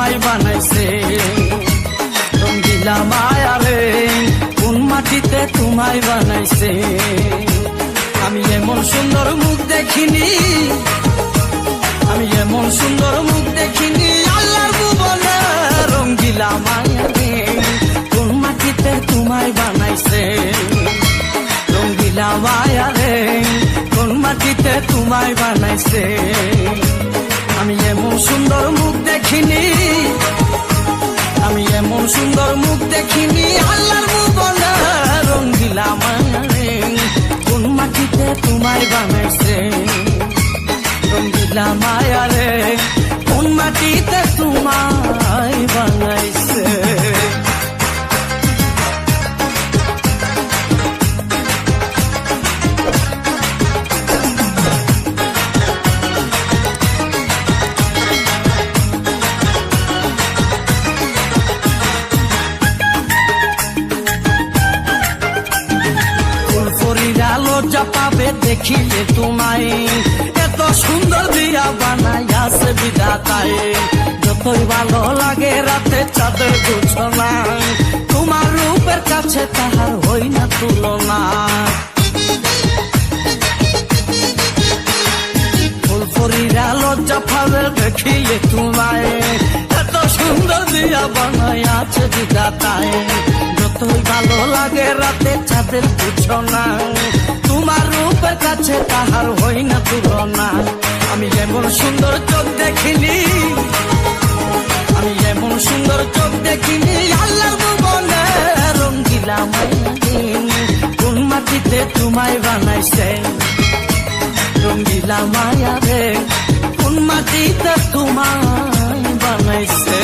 তোমায় বানাইছে রঙ্গিলা মায়া রে, কোন মাটিতে তোমায় বানাইছে। আমি এমন সুন্দর মুখ দেখিনি, আমি এমন সুন্দর মুখ দেখিনি আল্লাহর ভুবনে। রঙ্গিলা মায়া রে, কোন মাটিতে তোমায় বানাইছে রঙ্গিলা মায়া রে, কোন মাটিতে তোমায় বানাইছে। আমি এমন সুন্দর মুখ দেখিনি, আমি এমন সুন্দর মুখ দেখিনি আল্লাহর ভুবনে। রঙ্গিলা মায়া রে, কোন মাটিতে তোমায় বানাইছে রঙ্গিলা মায়া রে, কোন মাটিতে তোমায় বানাইছে। লজ্জা পাবে দেখিলে তোমায়, এত সুন্দর দিয়া বানাইয়াছে বিধাতায়। যতই ভালো লাগে রাতে চাঁদের জোছনা, তোমার রূপের কাছে তাহার হই না তুলনা। ফুলফুরিরা লজ্জা পাবে দেখিলে তোমায়, এত সুন্দর দিয়া বানাইয়াছে বিধাতায়। যতই ভালো লাগে রাতে চাঁদের জোছনা, তোমার রূপের কাছে তাহার হই না তুলনা। আমি এমন সুন্দর চোখ দেখিনি, আমি এমন সুন্দর চোখ দেখিনি আল্লাহর ভুবনে। রঙ্গিলা মায়া রে, কোন মাটিতে তোমায় বানাইছে রঙ্গিলা মায়া রে, কোন মাটিতে তোমায় বানাইছে।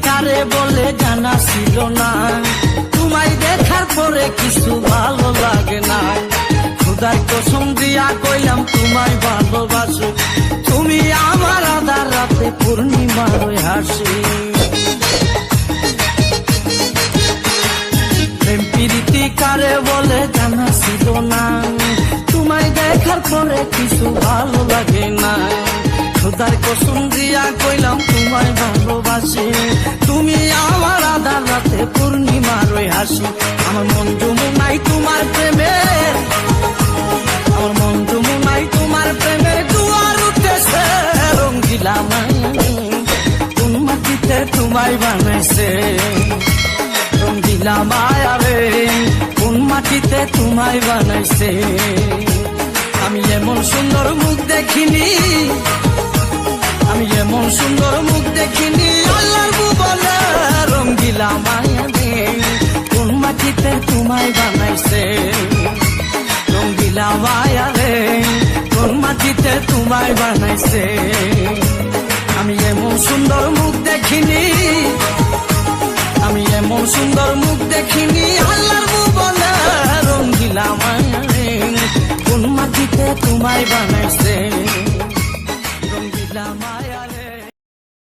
কারে বলে জানা ছিল না, তোমায় দেখার পরে কিছু ভালো লাগে না। খুদার কসম দিয়া কইলাম তোমায় ভালোবাসো, তুমি আমার আধার রাতে পূর্ণিমার হাসি। প্রেম প্রীতি কারে বলে জানা ছিল না, তোমায় দেখার পরে কিছু ভালো লাগে না। খুদার কসম দিয়া কইলাম তোমায় ভালোবাসি, তুমি আমার আধার রাতে পূর্ণিমার হাসি। আমার মন যমুনাই তোমার প্রেমের, আমার মন যমুনাই তোমার প্রেমের দুয়ার উঠেছে। রঙ্গিলা মায়া রে, কোন মাটিতে তোমায় বানাইছে রঙ্গিলা মায়া রে, কোন মাটিতে তোমায় বানাইছে। আমি এমন সুন্দর মুখ দেখিনি, আমি এমন সুন্দর মুখ দেখিনি আল্লাহর ভুবনে। রঙ্গিলা মায়া রে, কোন মাটিতে তোমায় বানাইছে রঙ্গিলা মায়া রে, কোন মাটিতে তোমায় বানাইছে। আমি এমন সুন্দর মুখ দেখিনি, আমি এমন সুন্দর মুখ দেখিনি আল্লাহর ভুবনে। রঙ্গিলা মায়া রে, কোন মাটিতে তোমায় বানাইছে।